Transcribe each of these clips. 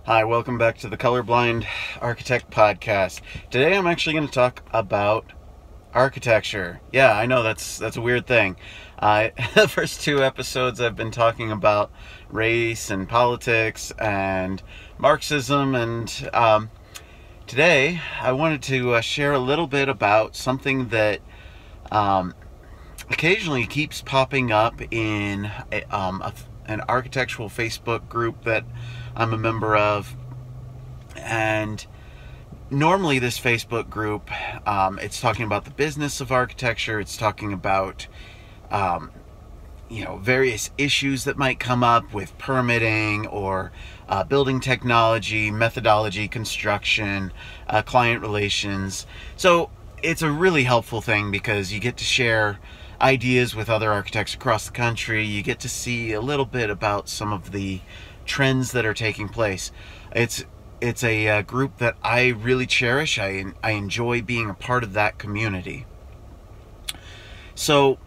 Hi, welcome back to the Colorblind Architect Podcast. Today I'm actually going to talk about architecture. Yeah, I know that's a weird thing. The first two episodes I've been talking about race and politics and Marxism, and today I wanted to share a little bit about something that occasionally keeps popping up in an architectural Facebook group that I'm a member of. And normally this Facebook group, it's talking about the business of architecture. It's talking about various issues that might come up with permitting or building technology, methodology, construction, client relations. So it's a really helpful thing because you get to share ideas with other architects across the country. You get to see a little bit about some of the trends that are taking place. It's a group that I really cherish. I enjoy being a part of that community. So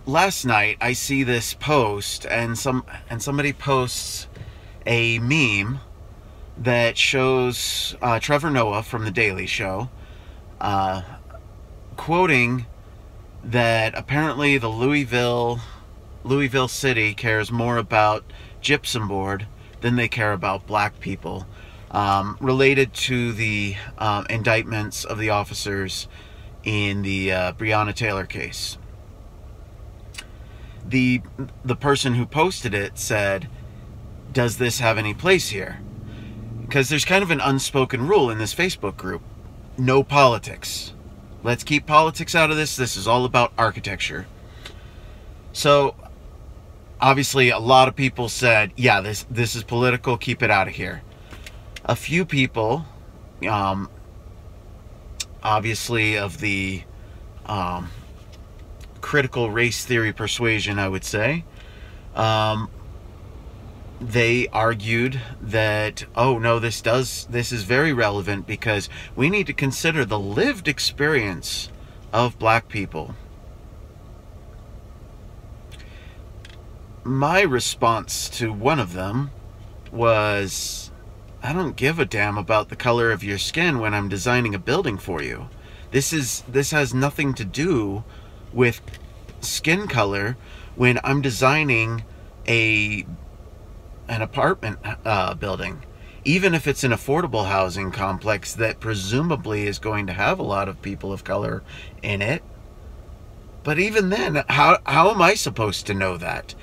last night I see this post, and somebody posts a meme that shows Trevor Noah from The Daily Show quoting that apparently the Louisville city cares more about gypsum board than they care about black people, related to the indictments of the officers in the Breonna Taylor case. The person who posted it said, "Does this have any place here?" Because there's kind of an unspoken rule in this Facebook group: no politics. Let's keep politics out of this. This is all about architecture. So obviously a lot of people said, yeah, this is political, keep it out of here. A few people, obviously of the critical race theory persuasion, I would say, they argued that, oh no, this is very relevant because we need to consider the lived experience of black people. My response to one of them was, I don't give a damn about the color of your skin when I'm designing a building for you. This has nothing to do with skin color when I'm designing an apartment building, even if it's an affordable housing complex that presumably is going to have a lot of people of color in it. But even then, how am I supposed to know that?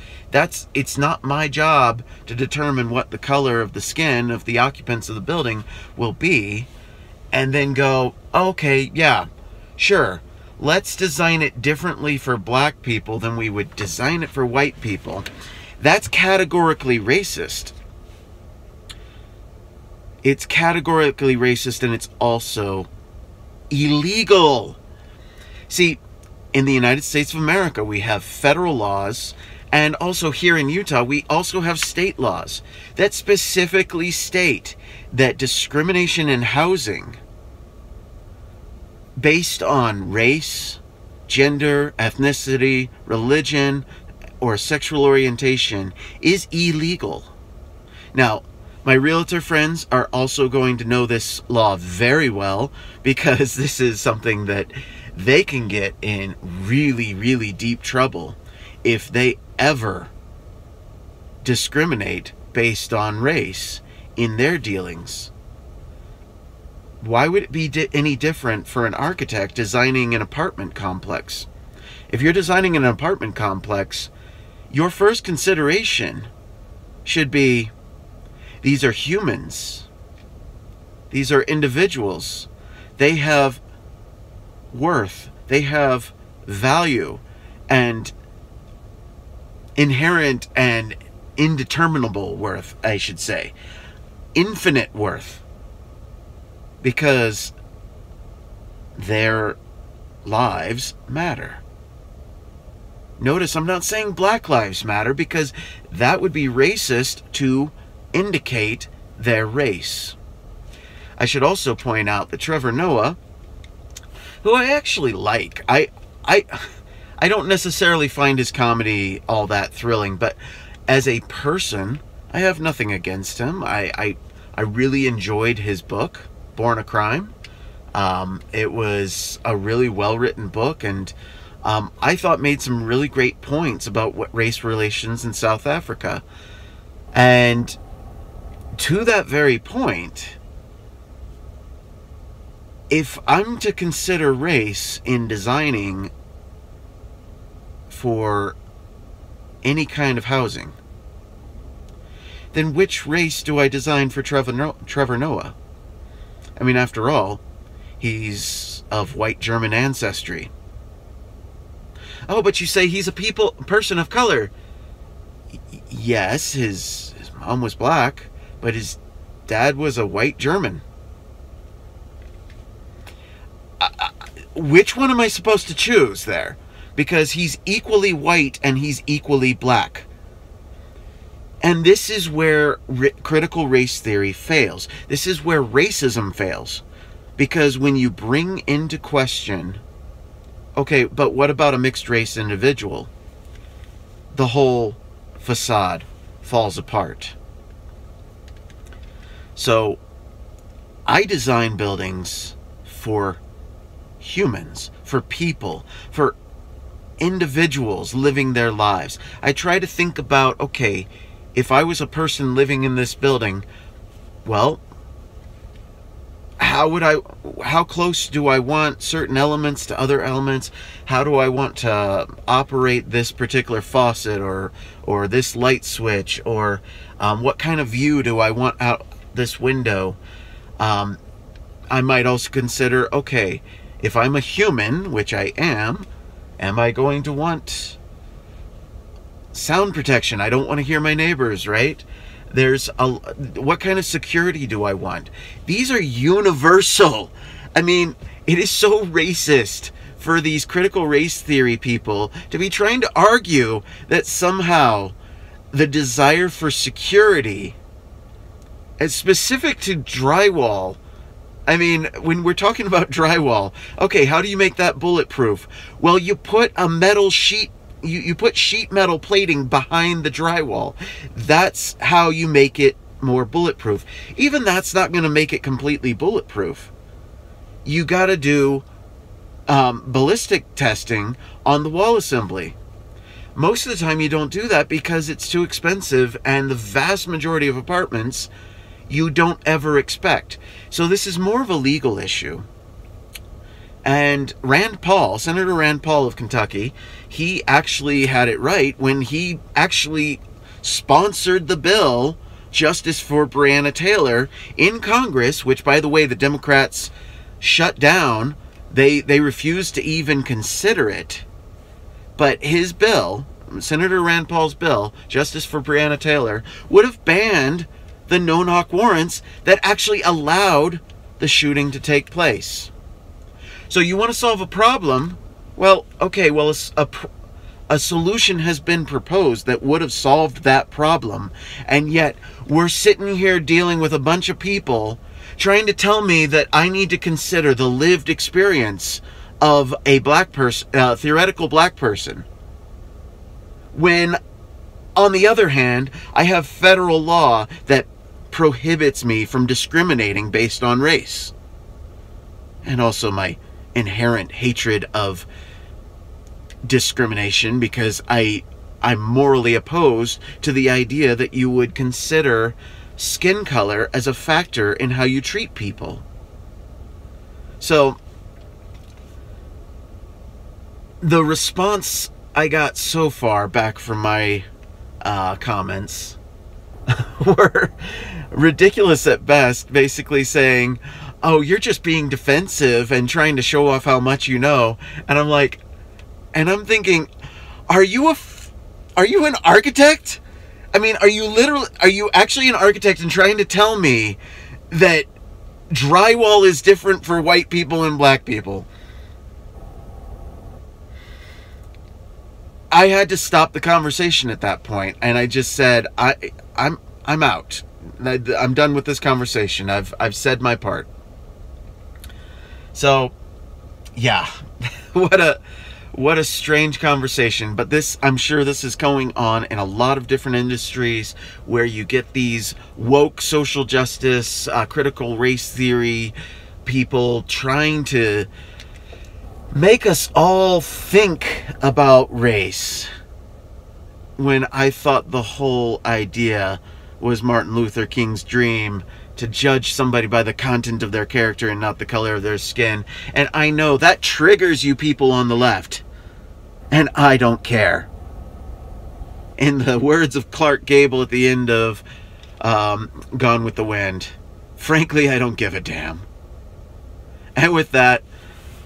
It's not my job to determine what the color of the skin of the occupants of the building will be, and then go, okay, yeah, sure, let's design it differently for black people than we would design it for white people. That's categorically racist. It's categorically racist, and it's also illegal. See, in the United States of America, we have federal laws, and also here in Utah, we also have state laws that specifically state that discrimination in housing based on race, gender, ethnicity, religion, or sexual orientation is illegal. Now, my realtor friends are also going to know this law very well, because this is something that they can get in really, really deep trouble if they ever discriminate based on race in their dealings. Why would it be any different for an architect designing an apartment complex? If you're designing an apartment complex, your first consideration should be, these are humans. These are individuals. They have worth. They have value and inherent and indeterminable worth, I should say. Infinite worth. Because their lives matter. Notice I'm not saying Black Lives Matter, because that would be racist to indicate their race. I should also point out that Trevor Noah, who I actually like, I don't necessarily find his comedy all that thrilling, but as a person, I have nothing against him. I really enjoyed his book, Born a Crime. It was a really well-written book, and I thought made some really great points about what race relations in South Africa. And to that very point, if I'm to consider race in designing for any kind of housing, then which race do I design for Trevor Noah? I mean, after all, he's of white German ancestry. Oh, but you say he's a person of color. Yes, his mom was black, but his dad was a white German. Which one am I supposed to choose there? Because he's equally white and he's equally black. And this is where critical race theory fails. This is where racism fails. Because when you bring into question, okay, but what about a mixed race individual? The whole facade falls apart. So, I design buildings for humans, for people, for individuals living their lives. I try to think about, okay, if I was a person living in this building, well, how close do I want certain elements to other elements? How do I want to operate this particular faucet or this light switch, or what kind of view do I want out this window? I might also consider, okay, if I'm a human, which I am I going to want sound protection? I don't want to hear my neighbors, right? What kind of security do I want? These are universal. I mean, it is so racist for these critical race theory people to be trying to argue that somehow the desire for security is specific to drywall. I mean, when we're talking about drywall, okay, how do you make that bulletproof? Well, you put a metal sheet, you put sheet metal plating behind the drywall. That's how you make it more bulletproof. Even that's not going to make it completely bulletproof. You got to do ballistic testing on the wall assembly. Most of the time you don't do that because it's too expensive, and the vast majority of apartments you don't ever expect. So this is more of a legal issue. And Rand Paul, Senator Rand Paul of Kentucky, he actually had it right when he actually sponsored the bill, Justice for Breonna Taylor, in Congress, which, by the way, the Democrats shut down. They refused to even consider it. But his bill, Senator Rand Paul's bill, Justice for Breonna Taylor, would have banned the no-knock warrants that actually allowed the shooting to take place. So you want to solve a problem? Well, okay, well, a solution has been proposed that would have solved that problem, and yet we're sitting here dealing with a bunch of people trying to tell me that I need to consider the lived experience of a black person, theoretical black person, when, on the other hand, I have federal law that prohibits me from discriminating based on race. And also my inherent hatred of discrimination, because I'm morally opposed to the idea that you would consider skin color as a factor in how you treat people. So the response I got so far back from my comments were ridiculous at best, basically saying, oh, you're just being defensive and trying to show off how much you know. And I'm like, and I'm thinking, are you an architect? I mean, are you actually an architect and trying to tell me that drywall is different for white people and black people? I had to stop the conversation at that point, and I just said, I'm out. I'm done with this conversation. I've said my part. So, yeah, what What a strange conversation. But this, I'm sure this is going on in a lot of different industries where you get these woke social justice, critical race theory people trying to make us all think about race, when I thought the whole idea was Martin Luther King's dream to judge somebody by the content of their character and not the color of their skin. And I know that triggers you people on the left, and I don't care. In the words of Clark Gable at the end of Gone with the Wind, frankly, I don't give a damn. And with that,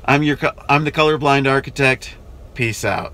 I'm the colorblind architect. Peace out.